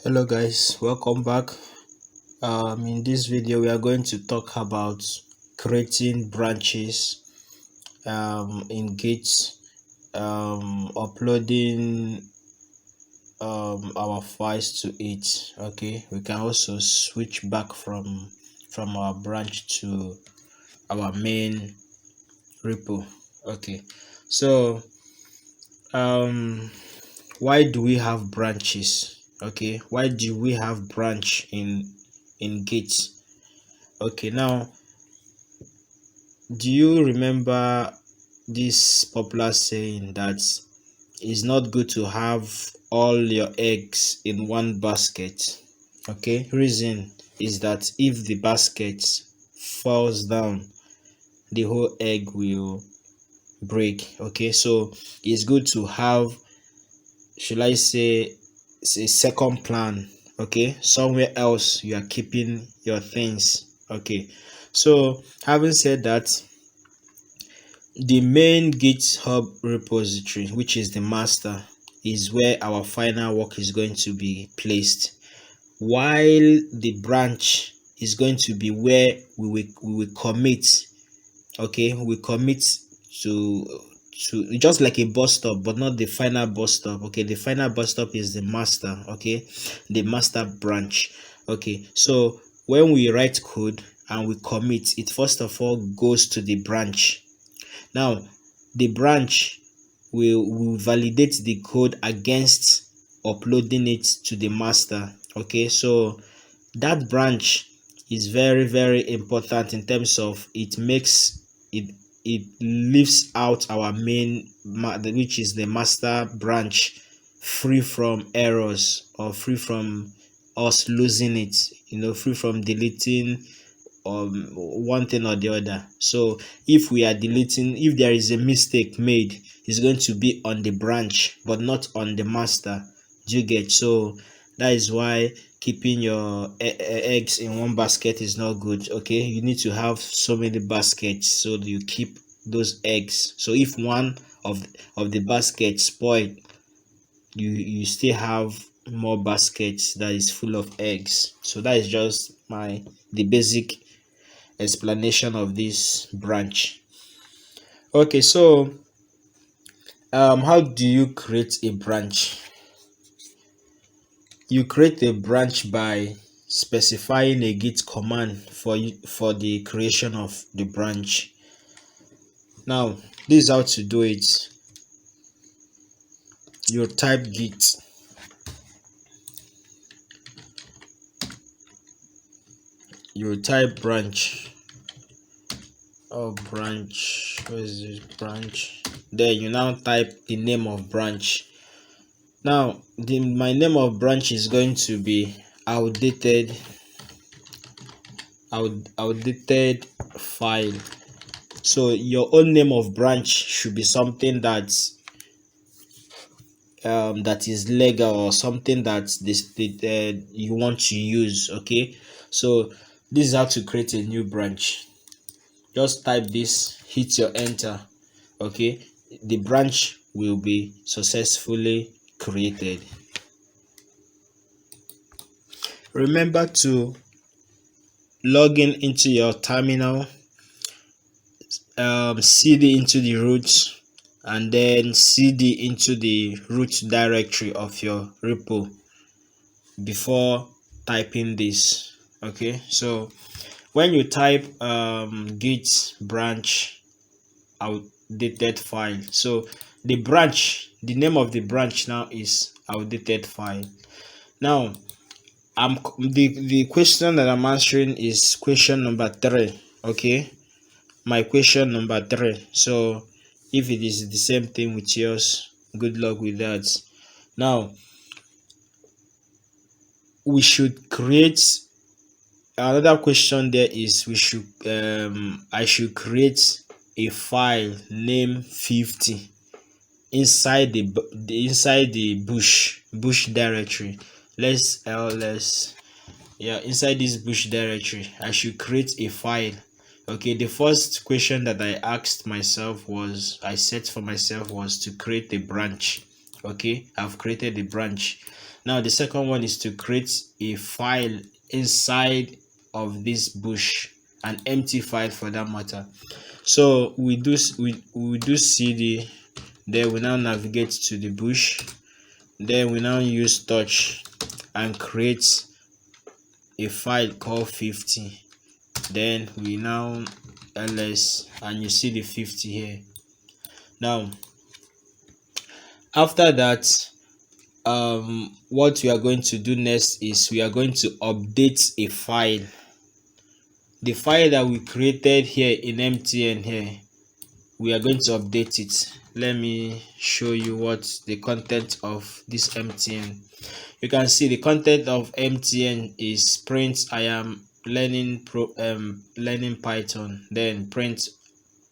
Hello guys, welcome back. In this video we are going to talk about creating branches in Git, uploading our files to it. Okay, we can also switch back from our branch to our main repo. Okay, so why do we have branches? Okay, why do we have branch in Git? Okay, now do you remember this popular saying that it's not good to have all your eggs in one basket? Okay, reason is that if the basket falls down, the whole egg will break. Okay, so it's good to have, should I say, a second plan. Okay, somewhere else you are keeping your things. Okay, so having said that, the main GitHub repository, which is the master, is where our final work is going to be placed, while the branch is going to be where we will commit. Okay, we commit to just like a bus stop, but not the final bus stop. Okay, the final bus stop is the master. Okay, the master branch. Okay, so when we write code and we commit, it first of all goes to the branch. Now the branch will validate the code against uploading it to the master. Okay, so that branch is very important in terms of it makes it leaves out our main, which is the master branch, free from errors or free from us losing it, free from deleting one thing or the other. So if we are deleting, if there is a mistake made, it's going to be on the branch but not on the master. Do you get? So that is why keeping your eggs in one basket is not good. Okay, you need to have so many baskets so that you keep those eggs. So if one of the baskets spoil, you still have more baskets that is full of eggs. So that is just the basic explanation of this branch. Okay, so how do you create a branch? You create a branch by specifying a git command for the creation of the branch. Now this is how to do it. You type git branch. Branch, where is this branch? There, you now type the name of branch. Now my name of branch is going to be outdated file. So your own name of branch should be something that is legal, or something that you want to use. Okay, so this is how to create a new branch. Just type this, hit your enter. Okay, the branch will be successfully created. Remember to log in into your terminal, cd into the root, and then cd into the root directory of your repo before typing this. Okay, so when you type git branch outdated file, so the name of the branch now is outdated file. Now the question that I'm answering is question number 3. Okay, my question number 3. So if it is the same thing with yours, good luck with that. Now we should create another question. There is, I should create a file named 50 inside the bush directory. Inside this bush directory I should create a file. Okay, the first question that I set for myself was to create a branch. Okay, I've created a branch. Now the second one is to create a file inside of this bush, an empty file for that matter. So we do cd, then we now navigate to the bush, then we now use touch and create a file called 50. Then we now ls, and you see the 50 here. Now after that, what we are going to do next is we are going to update a file. The file that we created here in mtn here, we are going to update it. Let me show you what the content of this mtn. You can see the content of mtn is print I am learning Python, then print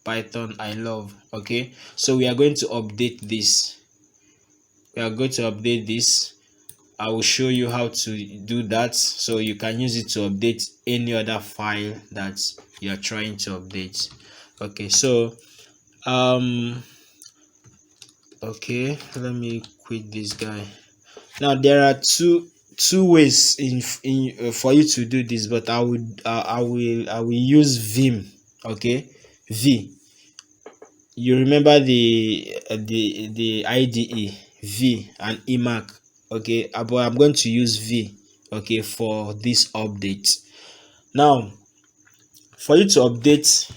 Python I love. Okay, so we are going to update this. I will show you how to do that, so you can use it to update any other file that you are trying to update. Okay, so okay, let me quit this guy. Now there are two ways in for you to do this, but I will use vim. Okay, v, you remember the IDE v and emac. Okay, but I'm going to use v, okay, for this update. Now for you to update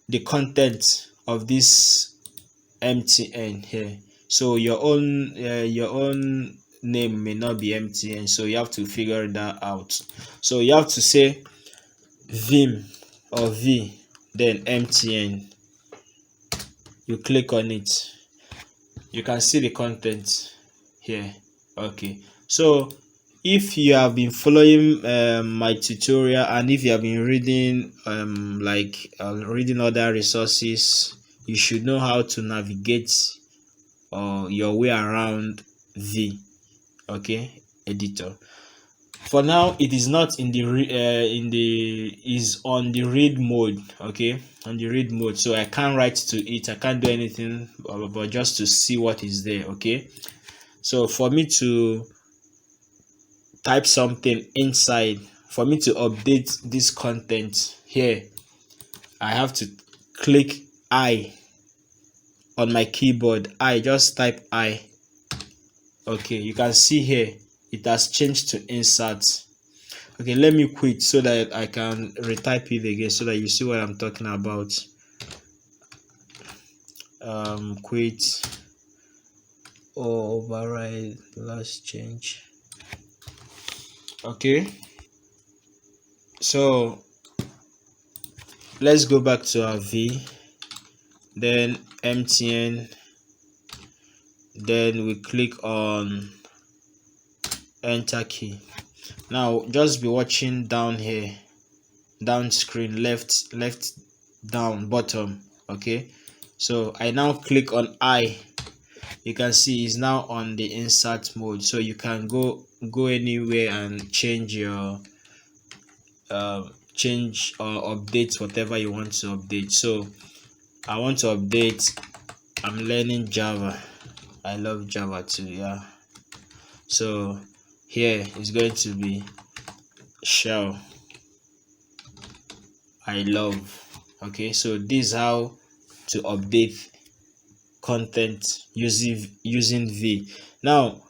the content of this mtn here, so your own name may not be mtn, so you have to figure that out. So you have to say vim or v, then mtn. You click on it, you can see the content here. Okay, so if you have been following my tutorial, and if you have been reading reading other resources, you should know how to navigate your way around v, okay, editor. For now it is not in the is on the read mode. Okay, on the read mode, so I can't write to it, I can't do anything but just to see what is there. Okay, so for me to type something inside, for me to update this content here, I have to click I on my keyboard. I just type I. Okay, you can see here it has changed to insert. Okay, let me quit so that I can retype it again, so that you see what I'm talking about. Quit or override last change. Okay, so let's go back to our v, then mtn, then we click on enter key. Now just be watching down here, down screen, left down bottom. Okay, so I now click on I. You can see it's now on the insert mode, so you can go anywhere and change your change or update whatever you want to update. So I want to update I'm learning Java, I love Java too. Yeah, so here is going to be shell I love. Okay, so this is how to update content using v. Now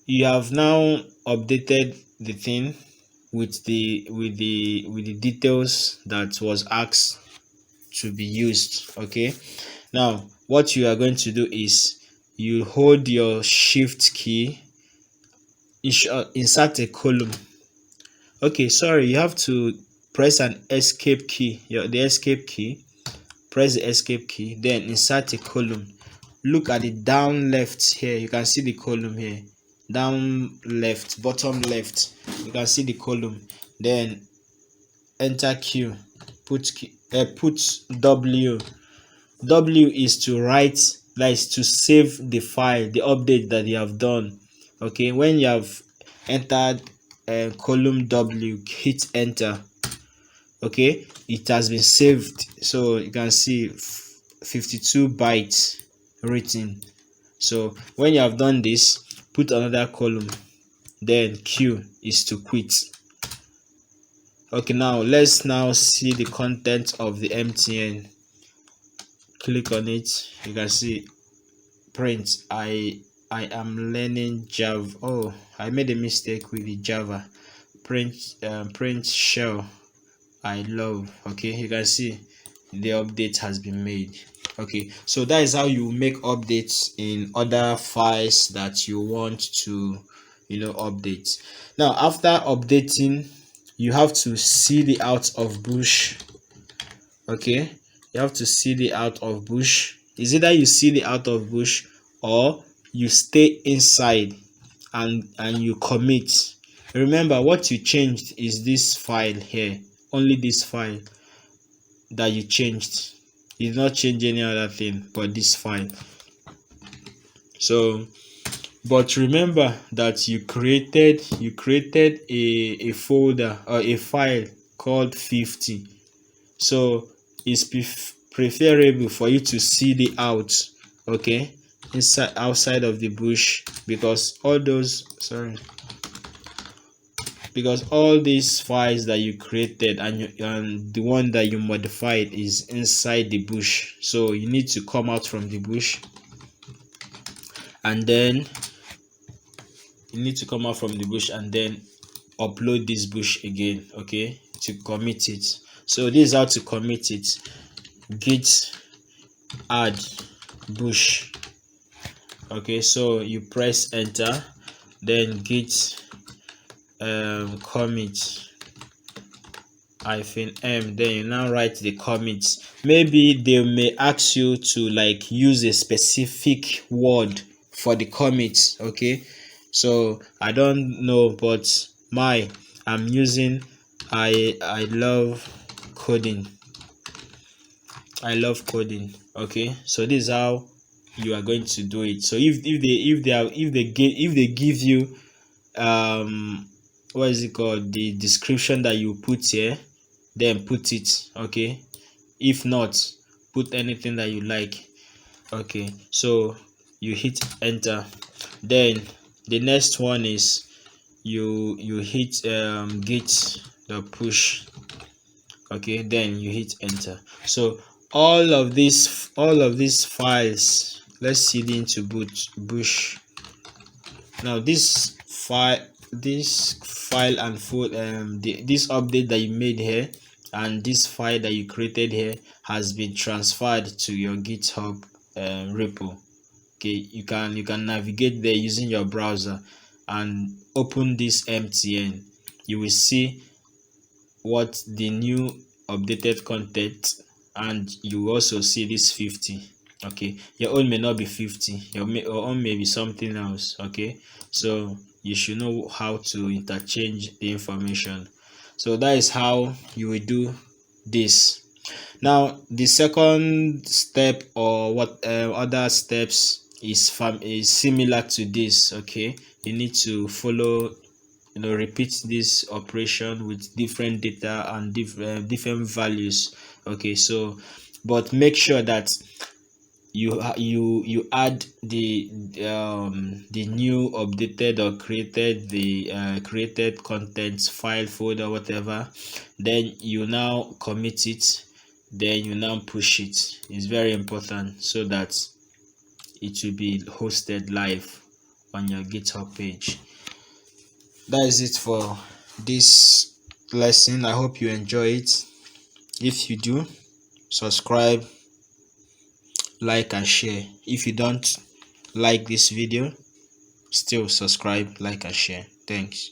you have now updated the thing with the details that was asked to be used. Okay, now what you are going to do is you hold your shift key, insert a column. Okay, sorry, you have to press an escape key, the escape key, press the escape key, then insert a column. Look at the down left here, you can see the column here, down left, bottom left, you can see the column. Then enter Q, put W. W is to write, that is to save the file, the update that you have done. Okay, when you have entered column W, hit enter. Okay, it has been saved, so you can see 52 bytes written. So when you have done this, put another column, then Q is to quit. Okay, now let's now see the content of the MTN. Click on it. You can see print. I am learning Java. Oh, I made a mistake with the Java. Print shell I love. Okay, you can see the update has been made. Okay, so that is how you make updates in other files that you want to update. Now after updating, you have to see the out of bush. Okay, you have to see the out of bush. Is either you see the out of bush or you stay inside and you commit. Remember, what you changed is this file here, only this file that you changed. You did not change any other thing but this file. So but remember that you created a folder or a file called 50. So it's preferable for you to see the out, okay, outside of the bush, because all these files that you created and the one that you modified is inside the bush. So you need to come out from the bush, and then upload this bush again, okay, to commit it. So this is how to commit it. Git add bush. Okay, so you press enter, then git commit -m, then you now write the commits. Maybe they may ask you to like use a specific word for the commits. Okay, so I don't know, but I'm using I love coding. Okay, so this is how you are going to do it. So if they give you what is it called, the description that you put here, then put it. Okay, if not, put anything that you like. Okay, so you hit enter. Then the next one is you hit git the push. Okay, then you hit enter. So all of these files, let's see the into bush. Now this file and this update that you made here and this file that you created here has been transferred to your GitHub repo. Okay, you can navigate there using your browser and open this MTN. You will see what the new updated content, and you also see this 50. Okay, your own may not be 50, your own may be something else. Okay, so you should know how to interchange the information. So that is how you will do this. Now the second step, or what other steps, is similar to this. Okay, you need to follow, repeat this operation with different data and different values. Okay, so but make sure that you add the new updated or created content file, folder, whatever. Then you now commit it, then you now push it. It's very important so that it will be hosted live on your GitHub page. That is it for this lesson. I hope you enjoy it. If you do, subscribe, like and share. If you don't like this video, still subscribe, like and share. Thanks.